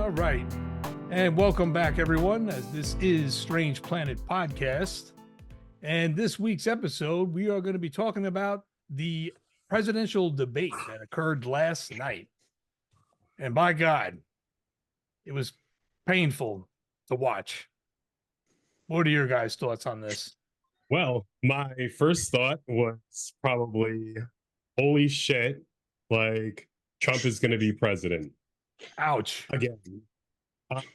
All right. And welcome back, everyone, as this is Strange Planet Podcast. And this week's episode, we are going to be talking about the presidential debate that occurred last night. And by God, it was painful to watch. What are your guys' thoughts on this? Well, my first thought was probably, holy shit, like Trump is going to be president Ouch. again.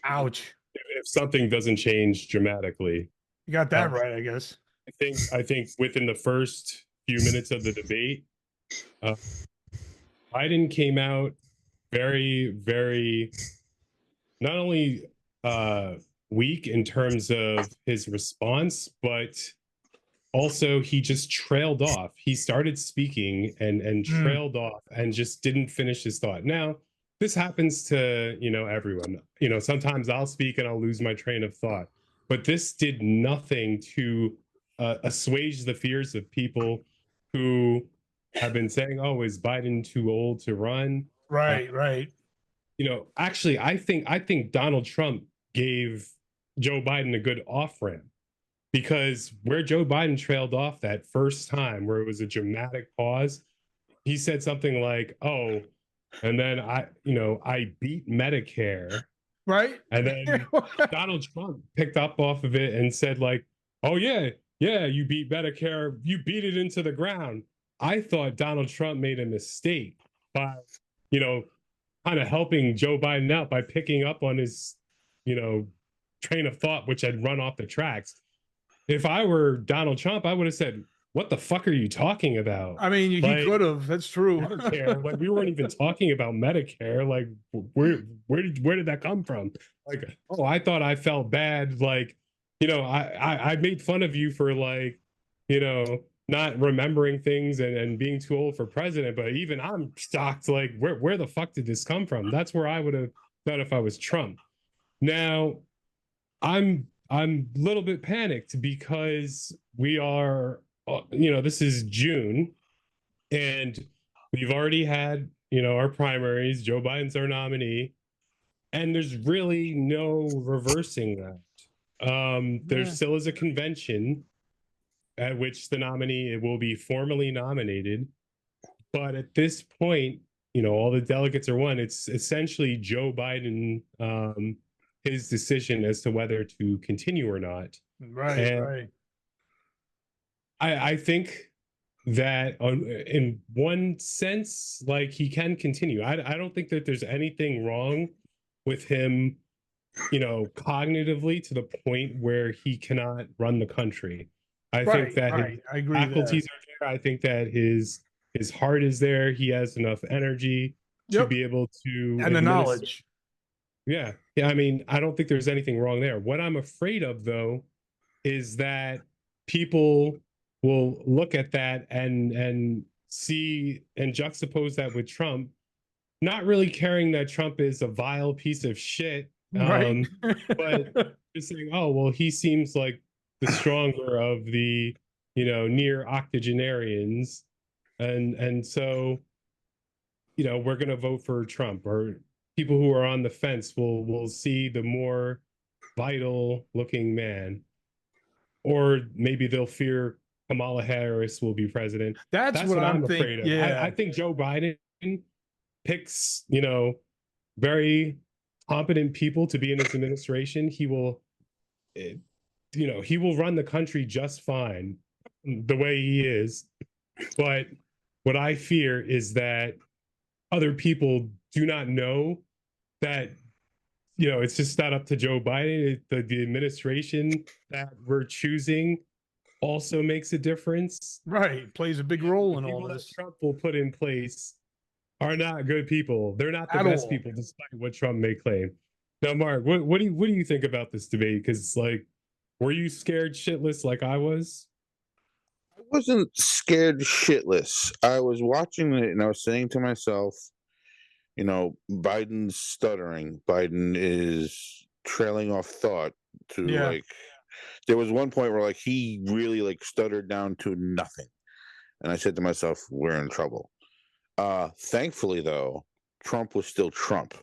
Ouch. If something doesn't change dramatically. You got that right, I guess. I think within the first few minutes of the debate, Biden came out very, very not only weak in terms of his response, but also he just trailed off. He started speaking and trailed off and just didn't finish his thought. Now, this happens to, everyone. Sometimes I'll speak and I'll lose my train of thought. But this did nothing to assuage the fears of people who have been saying, "Oh, is Biden too old to run?" Right. Actually, I think Donald Trump gave Joe Biden a good off ramp, because where Joe Biden trailed off that first time, where it was a dramatic pause, he said something like, "Oh, and then I beat Medicare." Right. And then Donald Trump picked up off of it and said, like, "Oh, yeah, you beat Medicare. You beat it into the ground." I thought Donald Trump made a mistake by, kind of helping Joe Biden out by picking up on his, train of thought, which had run off the tracks. If I were Donald Trump, I would have said, "What the fuck are you talking about?" I mean, he could have. That's true. Medicare, like, we weren't even talking about Medicare. Like, where did that come from? Like, oh, I thought I felt bad. Like, I made fun of you for, like, not remembering things and being too old for president. But even I'm shocked. Like, where the fuck did this come from? That's where I would have thought if I was Trump. Now, I'm a little bit panicked because we are, this is June, and we've already had, our primaries. Joe Biden's our nominee, and there's really no reversing that. There still is a convention at which the nominee will be formally nominated, but at this point, all the delegates are won. It's essentially Joe Biden, his decision as to whether to continue or not. Right. I think that in one sense, like, he can continue. I don't think that there's anything wrong with him, cognitively to the point where he cannot run the country. I think that his I agree faculties are there. I think that his heart is there. He has enough energy to be able to, and the knowledge. Yeah. I mean, I don't think there's anything wrong there. What I'm afraid of, though, is that people will look at that and see and juxtapose that with Trump, not really caring that Trump is a vile piece of shit, Right. but just saying, "Oh, well, he seems like the stronger of the, near octogenarians, and so, we're going to vote for Trump." Or people who are on the fence will see the more vital looking man, or maybe they'll fear Kamala Harris will be president. That's what I'm afraid of. Yeah. I think Joe Biden picks, very competent people to be in his administration. He will, he will run the country just fine the way he is. But what I fear is that other people do not know that, it's just not up to Joe Biden. The administration that we're choosing also makes a difference. Right. Plays a big role in all this. Trump will put in place are not good people. They're not the best people, despite what Trump may claim. Now, Mark, what do you think about this debate? Because, like, were you scared shitless like I was? I wasn't scared shitless. I was watching it and I was saying to myself, Biden's stuttering. Biden is trailing off thought to like. There was one point where, like, he really, like, stuttered down to nothing, and I said to myself, "We're in trouble." Thankfully, though, Trump was still Trump.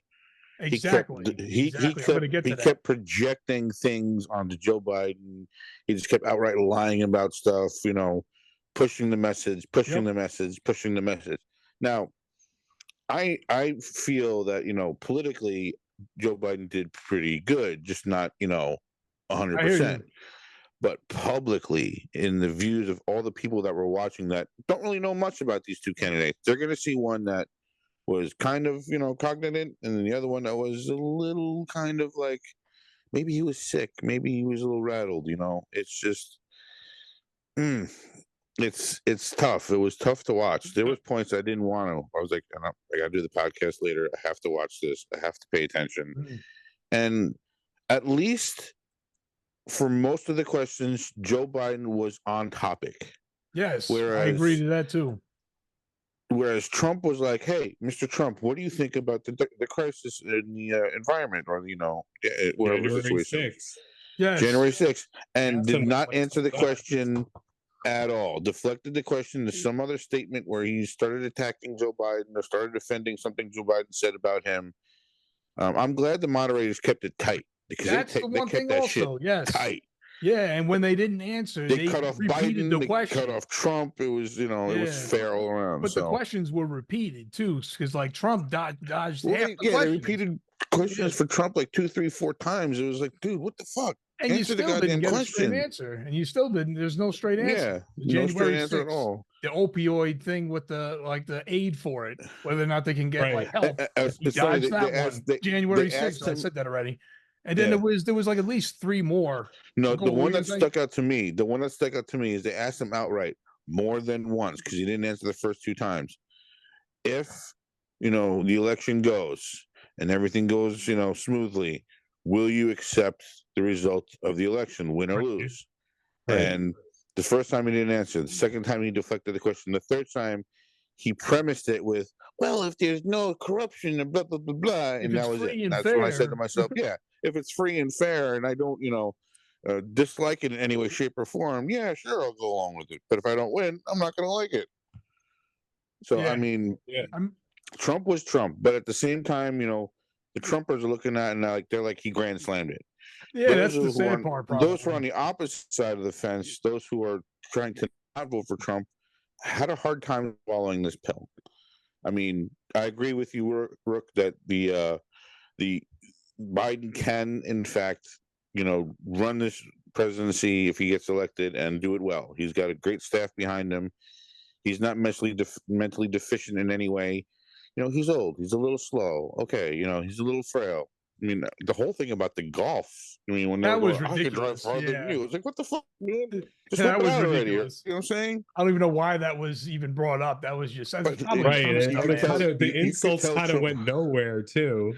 Exactly. Exactly. I'm going to get to he that. kept projecting things onto Joe Biden. He just kept outright lying about stuff, you know, pushing the message, pushing the message, pushing the message. Now, I feel that, you know, politically Joe Biden did pretty good, just not, you know, I hear 100%. you. But publicly, in the views of all the people that were watching that don't really know much about these two candidates, they're going to see one that was kind of, you know, cognizant, and then the other one that was a little kind of like maybe he was sick, maybe he was a little rattled. You know, it's just, it's tough. It was tough to watch. There was points I didn't want to. I was like, I got to do the podcast later. I have to watch this. I have to pay attention. Mhm. And at least for most of the questions, Joe Biden was on topic. Yes, Whereas, I agree to that too. Whereas Trump was like, "Hey, Mr. Trump, what do you think about the crisis in the environment, or you know, whatever January situation?" 6th. Yes. January 6th, and Asked did him not what answer the it's about. question at all. Deflected the question to some other statement where he started attacking Joe Biden or started defending something Joe Biden said about him. I'm glad the moderators kept it tight because That's the they one kept thing that shit also. Yes. tight. Yeah, and when they didn't answer, They they cut off repeated Biden. the They question. cut off Trump. It was, you know, it was Yeah. fair all around. But the So, questions were repeated too, because like Trump dodged well, half the they questions. repeated questions for Trump like 2, 3, 4 times. It was like, dude, what the fuck? And you Answer the still didn't goddamn get a straight question. answer. And you still didn't. There's no straight answer. Yeah, The no straight January answer at 6th, all. the opioid thing with the like the aid for it, whether or not they can get like help. He It's funny. dodged that one. January 6th. Asked I him. said that already. And then there was like at least three more. No, Go, the what were one you that gonna say? stuck out to me, is they asked him outright more than once because he didn't answer the first 2 times. If, you know, the election goes and everything goes, you know, smoothly, will you accept the result of the election, win or lose? Right. And the first time he didn't answer. The second time he deflected the question. The third time he premised it with, "Well, if there's no corruption and blah blah blah blah," If and it's that was it. free and That's when I said to fair. myself, "Yeah, if it's free and fair, and I don't, you know, dislike it in any way, shape, or form, yeah, sure, I'll go along with it. But if I don't win, I'm not going to like it." So Yeah. I mean, Yeah. Trump was Trump, but at the same time, you know, the Trumpers are looking at it and they're like he grand slammed it. Yeah, that's the sad part, probably. Those who are on the opposite side of the fence, those who are trying to not vote for Trump, had a hard time swallowing this pill. I mean, I agree with you, Rook, that the Biden can, in fact, you know, run this presidency if he gets elected and do it well. He's got a great staff behind him. He's not mentally deficient in any way. You know, he's old. He's a little slow. Okay, you know, he's a little frail. I mean, the whole thing about the golf. I mean, when they That were was going, I can drive ridiculous. farther than Yeah. you. It's like, what the fuck, man? Just That whip it was out already. You know ridiculous. what I'm saying? I don't even know why that was even brought up. That was just But probably Right. Trump's And dumbass. tell- the you could insults tell kind of Trump- went nowhere too.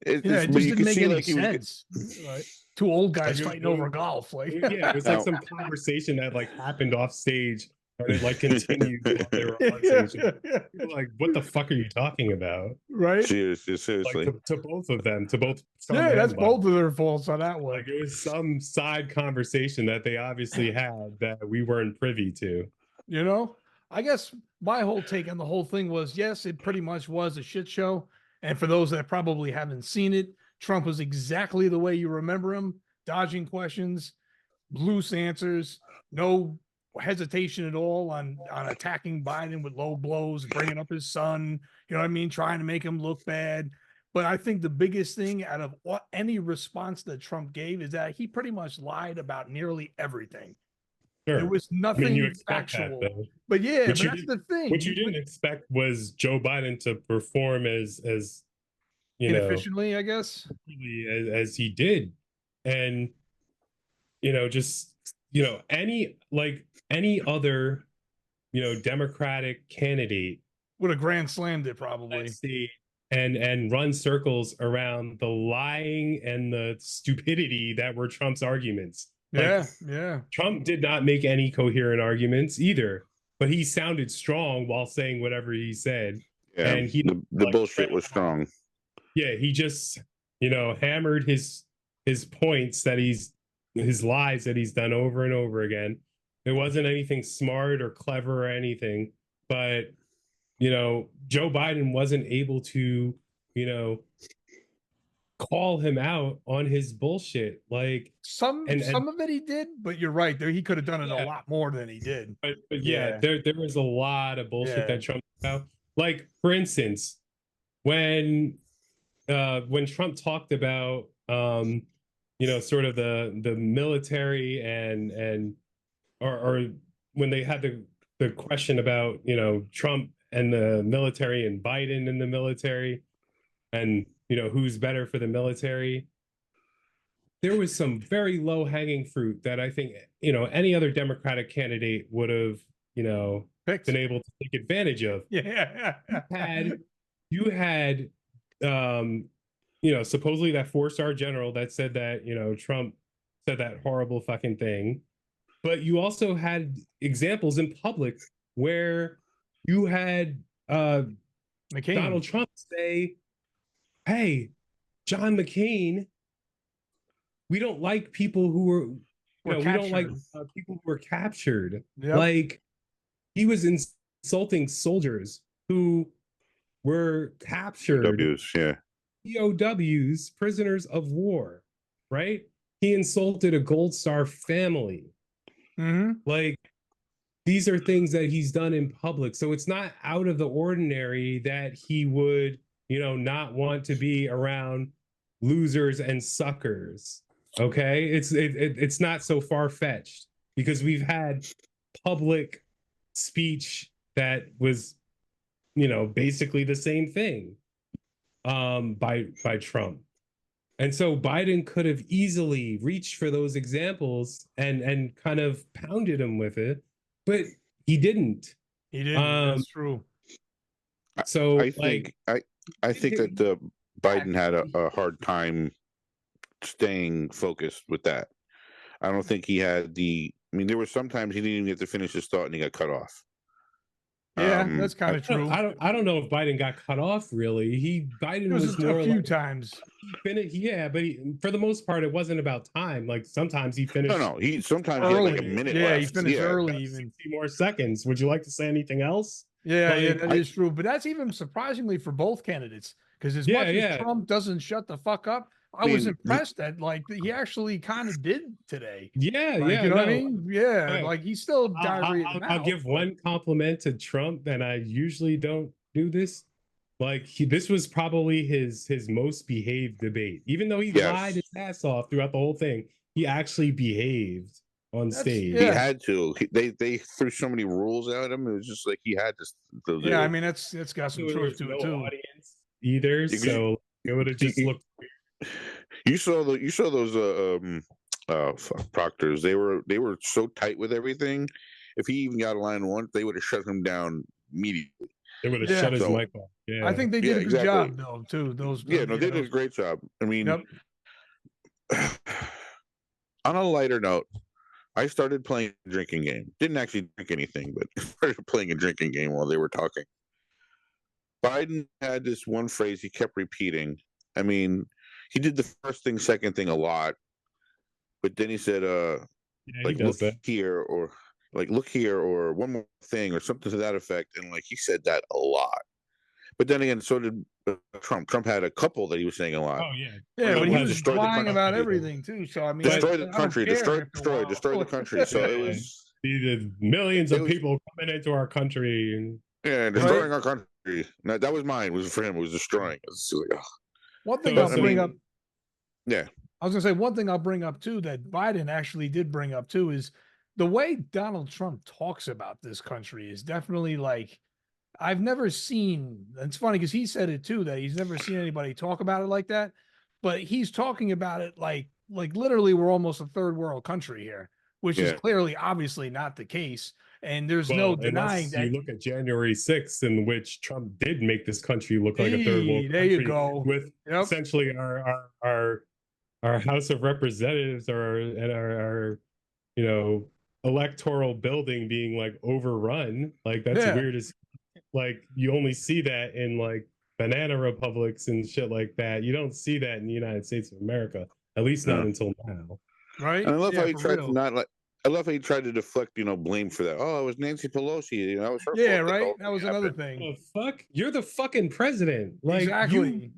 Yeah, it but just you didn't could make see any like he was sense. Like, two old guys Like, fighting over golf. Like, Yeah, it was Now- like some conversation that like happened off stage and it like continued while they were on stage. People were like, what the fuck are you talking about? right? seriously. Like to both of them, to both. Trump Yeah, and that's Biden. both of their faults on that one. Like it was some side conversation that they obviously had that we weren't privy to. You know, I guess my whole take on the whole thing was yes, it pretty much was a shit show. And for those that probably haven't seen it, Trump was exactly the way you remember him, dodging questions, loose answers, no hesitation at all on attacking Biden with low blows, bringing up his son, you know what I mean, trying to make him look bad. But I think the biggest thing out of any response that Trump gave is that he pretty much lied about nearly everything. Sure. There was nothing I mean, you expect factual. that, though. But yeah, What but you that's did- the thing. What you didn't expect was Joe Biden to perform as you know, inefficiently, I guess. as he did, and you know, just you know, any other Democratic candidate Would have grand slammed it probably. and run circles around the lying and the stupidity that were Trump's arguments. Yeah, yeah. Trump did not make any coherent arguments either, but he sounded strong while saying whatever he said. Yeah, and he the bullshit was strong. Yeah, he just hammered his points that his lies that he's done over and over again. It wasn't anything smart or clever or anything, but Joe Biden wasn't able to call him out on his bullshit. Like Some of it he did, but you're right. There he could have done it a Yeah. lot more than he did. but yeah, there was a lot of bullshit Yeah. that Trump put out. Like, for instance, when Trump talked about sort of the military and or when they had the question about Trump and the military and Biden and the military and who's better for the military, there was some very low hanging fruit that I think any other Democratic candidate would have Picked. been able to take advantage of. Yeah. You had supposedly that 4-star general that said that Trump said that horrible fucking thing, but you also had examples in public where you had McCain. Donald Trump say, "Hey, John McCain, we don't like people who are we don't like people who were captured." Yep. Like, he was insulting soldiers who were captured, POWs, prisoners of war, right? He insulted a Gold Star family. Like, these are things that he's done in public. So it's not out of the ordinary that he would, not want to be around losers and suckers. Okay? It's not so far-fetched, because we've had public speech that was, basically the same thing by Trump. And so Biden could have easily reached for those examples and kind of pounded him with it, but he didn't. He didn't. That's true. So I think that Biden had a hard time staying focused with that. I don't think he had there were sometimes he didn't even get to finish his thought and he got cut off. Yeah, that's kind of true. I don't know if Biden got cut off, really. Biden was more a few times. Yeah, but for the most part, it wasn't about time. Like, sometimes he finished. No, he sometimes early. He had like a minute left. He finished early, even 60 more seconds. Would you like to say anything else? Yeah, that is true. But that's even surprisingly for both candidates, because as much as Trump doesn't shut the fuck up, I was impressed that he actually kind of did today. Yeah, you know what I mean? Yeah, right. He's still I'll give one compliment to Trump, and I usually don't do this. Like, this was probably his most behaved debate, even though he lied his ass off throughout the whole thing. He actually behaved on stage. He had to. They threw so many rules at him. It was just like he had to. Yeah, I mean, it's got some truth to it too. Audience either, so it would have just looked weird. You saw those proctors. They were so tight with everything. If he even got a line once, they would have shut him down immediately. They would have shut his mic off. Yeah, I think they did a good job though too. They did a great job. I mean, on a lighter note, I started playing a drinking game. Didn't actually drink anything, but started playing a drinking game while they were talking. Biden had this one phrase he kept repeating. I mean, he did the first thing, second thing a lot, but then he said, look here, or look here, or one more thing, or something to that effect. And he said that a lot. But then again, so did Trump. Trump had a couple that he was saying a lot. Oh yeah, but he was lying about everything too. So I mean, destroy the country, destroy the country. So it was millions of people coming into our country and destroying our country. No, that was mine. It was for him. It was destroying. It was one thing I'll bring up. Yeah, I was gonna say one thing I'll bring up too that Biden actually did bring up too is the way Donald Trump talks about this country is definitely I've never seen. It's funny because he said it too, that he's never seen anybody talk about it like that, but he's talking about it like literally we're almost a third world country here, which is clearly obviously not the case. And there's no denying that. You look at January 6th, in which Trump did make this country look like a third world country. There you go. With essentially our House of Representatives and our electoral building being overrun. That's weird as you only see that in banana republics and shit like that. You don't see that in the United States of America, at least not until now. Right. And I love how he tried to I love how he tried to deflect, blame for that. Oh, it was Nancy Pelosi. It was her fault. Right. That was another thing. The fuck? You're the fucking president. Exactly.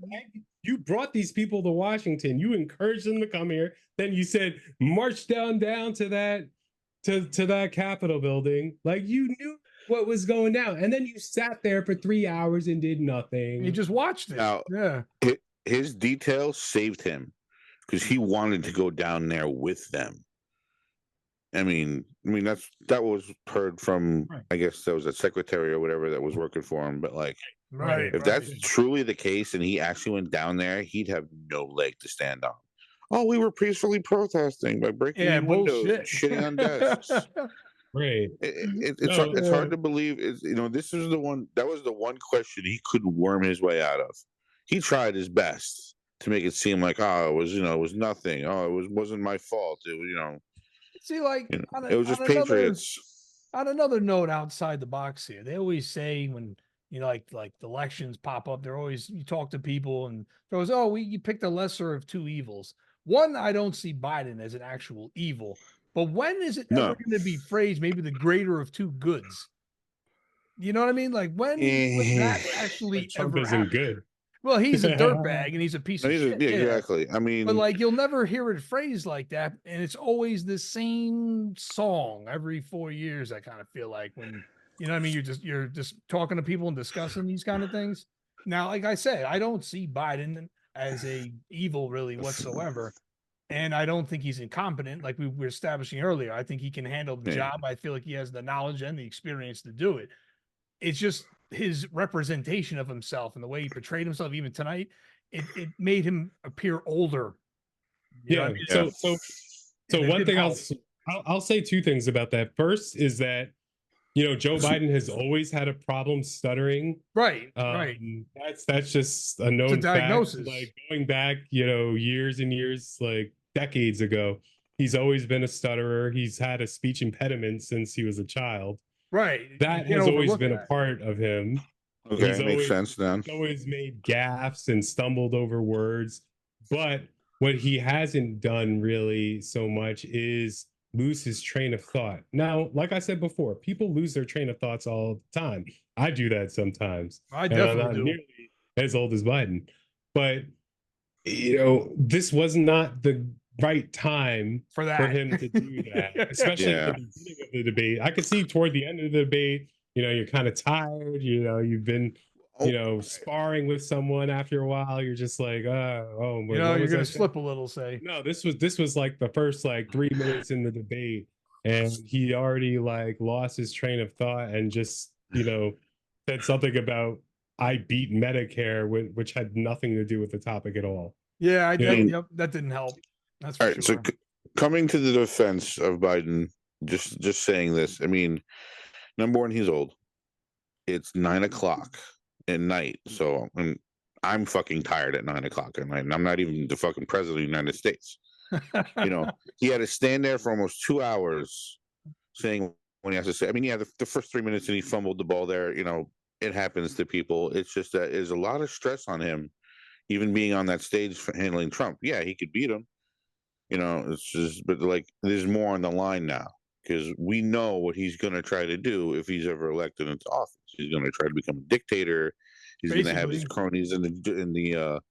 You brought these people to Washington. You encouraged them to come here. Then you said, march down to that to that Capitol building. Like you knew what was going down. And then you sat there for 3 hours and did nothing. He just watched it. Now, yeah. His details saved him because he wanted to go down there with them. I mean, that was heard from, Right. I guess that was a secretary or whatever that was working for him. But like, Right. if that's truly the case and he actually went down there, he'd have no leg to stand on. Oh, we were peacefully protesting by breaking in windows and shitting on desks. Right. It's hard to believe. This is that was the one question he couldn't worm his way out of. He tried his best to make it seem like, it was nothing. Oh, wasn't my fault. It was, See, like it was just patriots. On another note, outside the box here, they always say when like elections pop up, they're always you talk to people and there was you picked the lesser of two evils. One, I don't see Biden as an actual evil, but when is it ever going to be phrased maybe the greater of two goods? You know what I mean? Like when would that actually Trump ever isn't happen? good. Well, he's a dirtbag and he's a piece of shit. Yeah, exactly. I mean, but like you'll never hear it phrased like that, and it's always the same song every 4 years. I kind of feel like when you know what I mean, you're just talking to people and discussing these kind of things. Now, like I said, I don't see Biden as a evil really whatsoever, and I don't think he's incompetent like we were establishing earlier. I think he can handle the job. I feel like he has the knowledge and the experience to do it. It's just his representation of himself and the way he portrayed himself even tonight, it made him appear older. Yeah. So one thing I'll say two things about that. First is that Joe Biden has always had a problem stuttering. Right. That's just a known diagnosis. Fact. Like going back, years and years, like decades ago, he's always been a stutterer. He's had a speech impediment since he was a child. Right. That has always been a part of him. Okay, makes sense then. He's always made gaffes and stumbled over words. But what he hasn't done really so much is lose his train of thought. Now, like I said before, people lose their train of thoughts all the time. I do that sometimes. I definitely I'm not do. nearly as old as Biden. But, this was not the right time for him to do that, especially at the beginning of the debate. I could see toward the end of the debate, you're kind of tired, you've been sparring with someone after a while, you're just like you're gonna slip a little. Say no, this was like the first 3 minutes in the debate and he already lost his train of thought and just said something about I beat Medicare, which had nothing to do with the topic at all. That didn't help. That's for all right. Sure. So coming to the defense of Biden, just saying this, I mean, number one, he's old. It's 9:00 at night, so I'm fucking tired at 9:00 at night, and I'm not even the fucking president of the United States. He had to stand there for almost 2 hours saying when he has to say. I mean, the first 3 minutes and he fumbled the ball there. It happens to people. It's just that there's a lot of stress on him, even being on that stage for handling Trump. Yeah, he could beat him. It's just, but there's more on the line now because we know what he's going to try to do if he's ever elected into office. He's going to try to become a dictator. He's going to have his cronies in the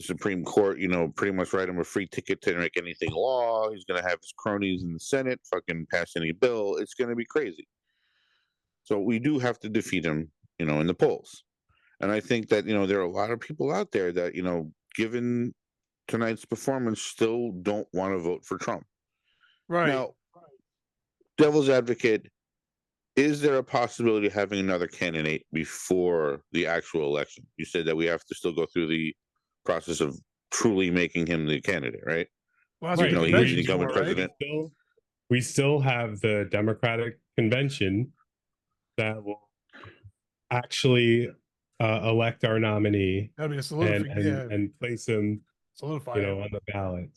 Supreme Court, pretty much write him a free ticket to make anything law. He's going to have his cronies in the Senate fucking pass any bill. It's going to be crazy. So we do have to defeat him, in the polls. And I think that, there are a lot of people out there that, given tonight's performance, still don't want to vote for Trump. Right. Now, devil's advocate, is there a possibility of having another candidate before the actual election? You said that we have to still go through the process of truly making him the candidate, right? Well, he's the incumbent president. We still have the Democratic convention that will actually elect our nominee and place him on the ballot.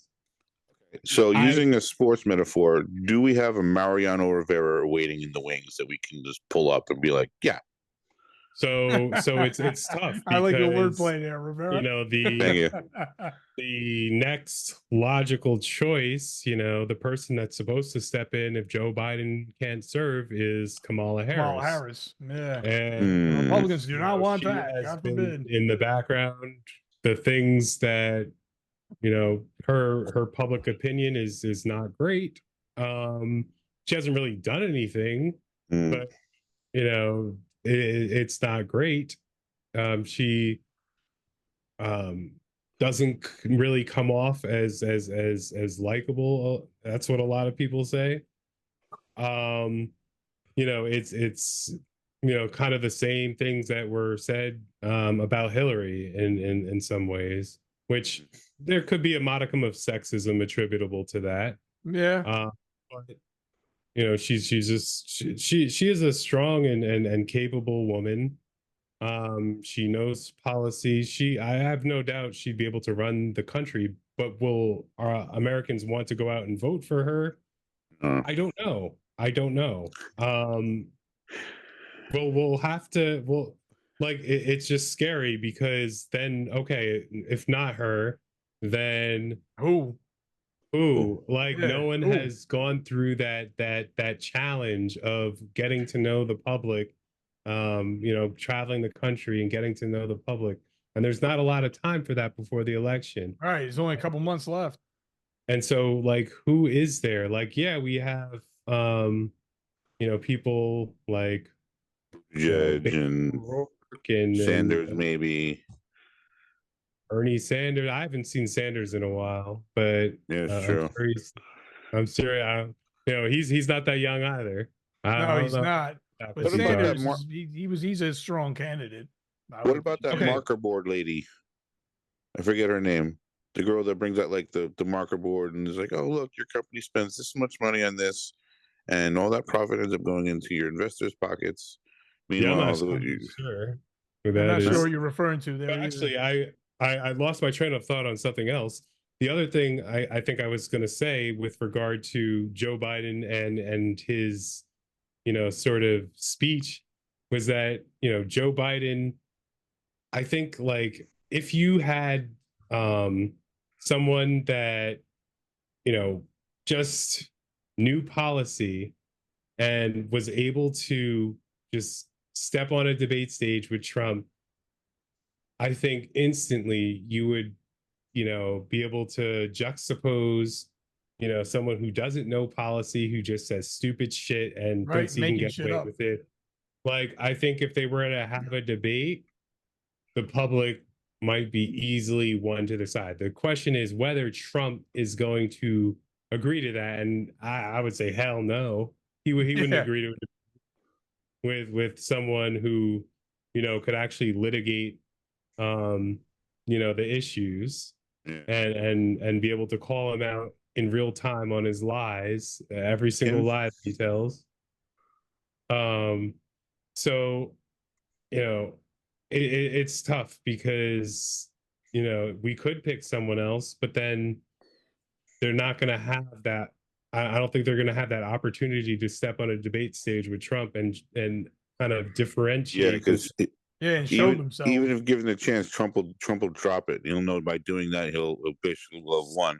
So using a sports metaphor, do we have a Mariano Rivera waiting in the wings that we can just pull up and be like, yeah? So it's tough. I like your wordplay there, Rivera. The next logical choice, the person that's supposed to step in if Joe Biden can't serve is Kamala Harris. Yeah. And Republicans do not want that. God forbid. In the background, the things that, her public opinion is not great. She hasn't really done anything, Mm. but it's not great. She doesn't really come off as likable. That's what a lot of people say. It's kind of the same things that were said about Hillary in some ways, which there could be a modicum of sexism attributable to that. Yeah. But she's just she is a strong and capable woman. She knows policy. I have no doubt she'd be able to run the country, but will Americans want to go out and vote for her? I don't know. We'll have to. Well, like it's just scary because then, okay, if not her, then Who? who? Like Yeah. no one Who? has gone through that challenge of getting to know the public, traveling the country and getting to know the public. And there's not a lot of time for that before the election. All right. There's only a couple months left. And so, like, who is there? Like, yeah, we have people like Judge and O'Rourke and Sanders, maybe. Bernie Sanders. I haven't seen Sanders in a while, but Yeah, it's true. I'm sure. He's not that young either. No, he's not. But What about that Sanders, he's a strong candidate. What about that marker board lady? I forget her name. The girl that brings out like the marker board and is like, oh, look, your company spends this much money on this, and all that profit ends up going into your investors' pockets. Meanwhile, I'm not sure what you're referring to there. Actually, I lost my train of thought on something else. The other thing I think I was going to say with regard to Joe Biden and his, sort of speech was that, Joe Biden, I think, like, if you had someone that, just knew policy and was able to just step on a debate stage with Trump, I think instantly you would, be able to juxtapose, someone who doesn't know policy, who just says stupid shit and thinks he can get away with it. Like, I think if they were to have a debate, the public might be easily one to the side. The question is whether Trump is going to agree to that. And I would say, hell no. He wouldn't agree to it with someone who, could actually litigate the issues and be able to call him out in real time on his lies, every single lie that he tells. So, it's tough because, we could pick someone else, but then they're not going to have that. I don't think they're going to have that opportunity to step on a debate stage with Trump and kind of differentiate. Yeah, because and show themselves. Even if given a chance, Trump will drop it. He'll know by doing that he'll basically have won.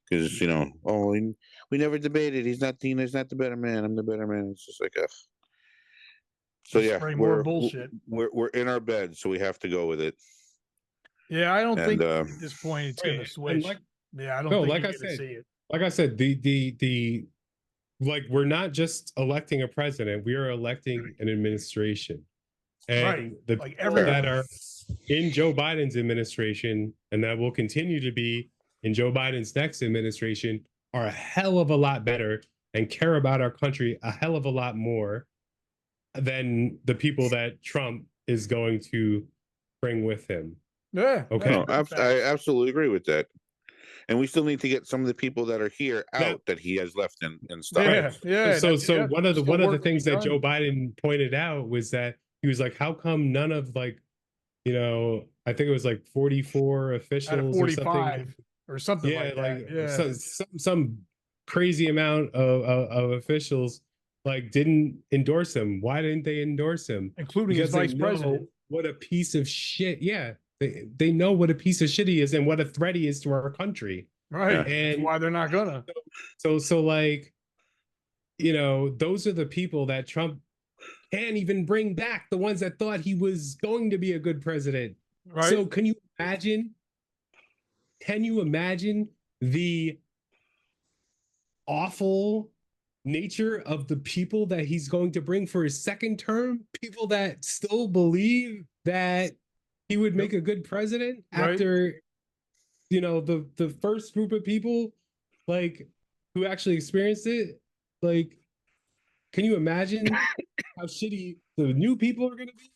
Because we never debated. He's not the better man. I'm the better man. It's just like So yeah, more bullshit. We're in our bed, so we have to go with it. Yeah, I don't think at this point it's going to switch. I don't think like you're going to see it. Like I said, the we're not just electing a president; we are electing an administration, and the people that are in Joe Biden's administration and that will continue to be in Joe Biden's next administration are a hell of a lot better and care about our country a hell of a lot more than the people that Trump is going to bring with him. Yeah. Okay. No, I absolutely agree with that. And we still need to get some of the people that are here out that he has left in style. Yeah. So one of the things that Joe Biden pointed out was that he was like, how come none of I think it was like 44 officials or 45 or something like that. Yeah. Some crazy amount of officials didn't endorse him. Why didn't they endorse him? Including his vice president. What a piece of shit. Yeah. They know what a piece of shit he is and what a threat he is to our country. Right. And that's why they're not gonna. So those are the people that Trump can't even bring back, the ones that thought he was going to be a good president. Right. So can you imagine? Can you imagine the awful nature of the people that he's going to bring for his second term? People that still believe that he would make a good president Right. after, the first group of people like who actually experienced it. Like, can you imagine how shitty the new people are going to be?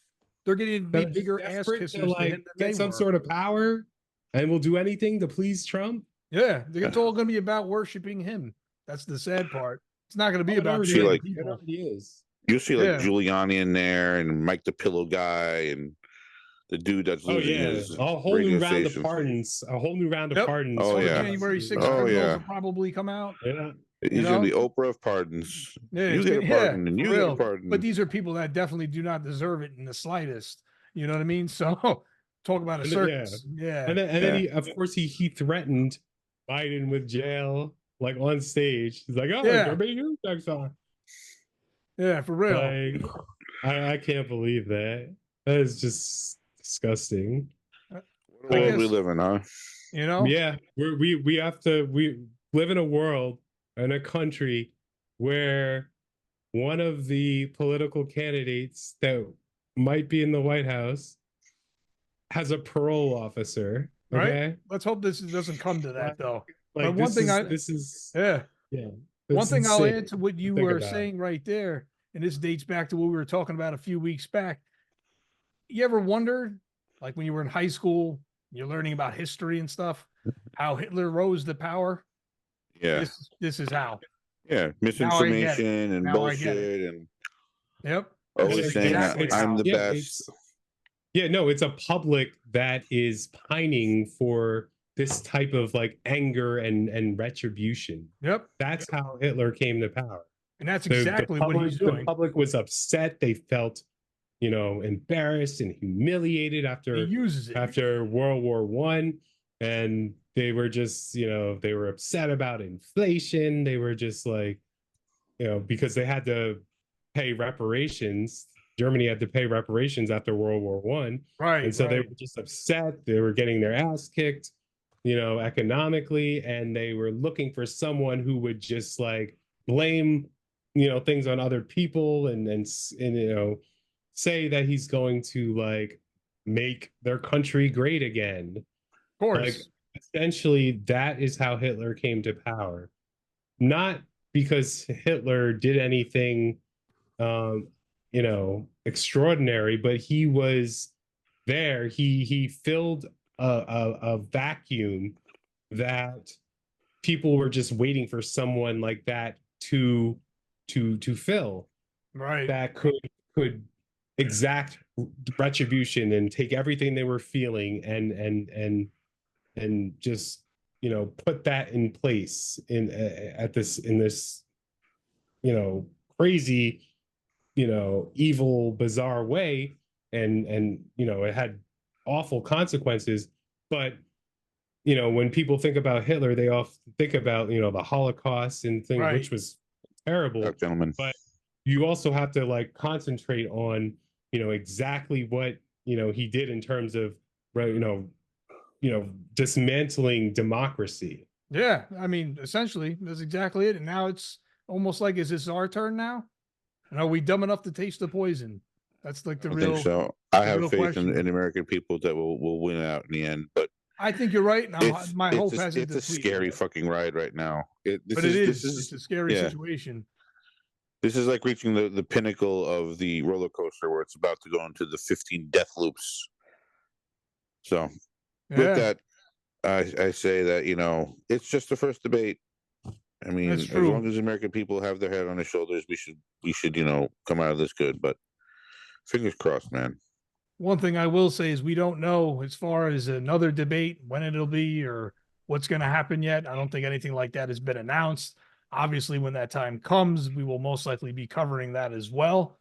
They're getting to That be are just bigger ass desperate kissers to to him like than get they some were. sort of power and will do anything to please Trump. Yeah, it's all going to be about worshiping him. That's the sad part. It's not going to be about It See, the like- people. already is. You see like Yeah. Giuliani in there and Mike the Pillow Guy and the dude that's Oh losing yeah, his a whole new radio round of station. pardons. A whole new round of Yep. pardons. Oh, All the yeah. January 6th Oh, criminals yeah. will probably come out. Yeah. He's know? gonna be Oprah of pardons. Yeah, You it's get a gonna- pardon and for you get a real. pardon. But these are people that definitely do not deserve it in the slightest. You know what I mean? So talk about a And then- yeah. circus. Yeah. And then Yeah. he, of course, he threatened Biden with jail, like on stage. He's like, "Oh, Yeah. there be you next time." Yeah, for real. Like, I can't believe that. That is just disgusting. What I world we guess- live in, huh? You know? Yeah, we have to we live in a world in a country where one of the political candidates that might be in the White House has a parole officer. Right. Okay, Let's hope this doesn't come to that though. like But one this thing is, I- this is Yeah. yeah. One That's thing I'll insane add to what you to think were about. saying right there, and this dates back to what we were talking about a few weeks back. You ever wondered, like when you were in high school, you're learning about history and stuff, how Hitler rose to power? Yeah, This is how. yeah. it. Misinformation and Now I get it. bullshit and Yep. always This is saying exactly that I'm how. the Yeah, best. no, it's a public that is pining for this type of like anger and retribution. Yep. That's how Hitler came to power. And that's The exactly what he's the doing. public was upset. They felt, embarrassed and humiliated He after uses it. World War One, and they were just, they were upset about inflation. They were just like, because they had to pay reparations. Germany had to pay reparations after World War One, Right. and so they right. were just upset. They were getting their ass kicked, economically, and they were looking for someone who would just like blame, things on other people and say that he's going to like make their country great again. Of course. Like essentially, that is how Hitler came to power, not because Hitler did anything, extraordinary, but he was there. He filled a vacuum that people were just waiting for someone like that to fill, right. that could exact retribution and take everything they were feeling and just put that in place in this crazy evil bizarre way, and it had awful consequences. But when people think about Hitler, they often think about the Holocaust and things, Right. which was terrible. Yeah, gentlemen. But you also have to like concentrate on exactly what he did in terms of dismantling democracy. Yeah. I mean, essentially, that's exactly it. And now it's almost like, is this our turn now? And are we dumb enough to taste the poison? That's like the I real. think so. I the have real faith question. in American people that will win out in the end. But I think you're right. Now, my hope hasn't it's a depleted scary yet. fucking ride right now. But it's a scary yeah. situation. This is like reaching the pinnacle of the roller coaster where it's about to go into the 15 death loops. So with Yeah. that, I say that, it's just the first debate. I mean, That's as true. long as American people have their head on their shoulders, we should come out of this good. But fingers crossed, man. One thing I will say is we don't know as far as another debate, when it'll be or what's going to happen yet. I don't think anything like that has been announced. Obviously, when that time comes, we will most likely be covering that as well.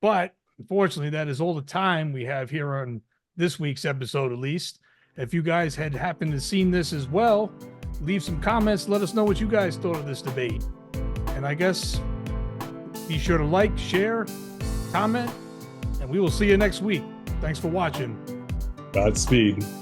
But unfortunately, that is all the time we have here on this week's episode, at least. If you guys had happened to seen this as well, leave some comments. Let us know what you guys thought of this debate. And I guess be sure to like, share, comment, and we will see you next week. Thanks for watching. Godspeed.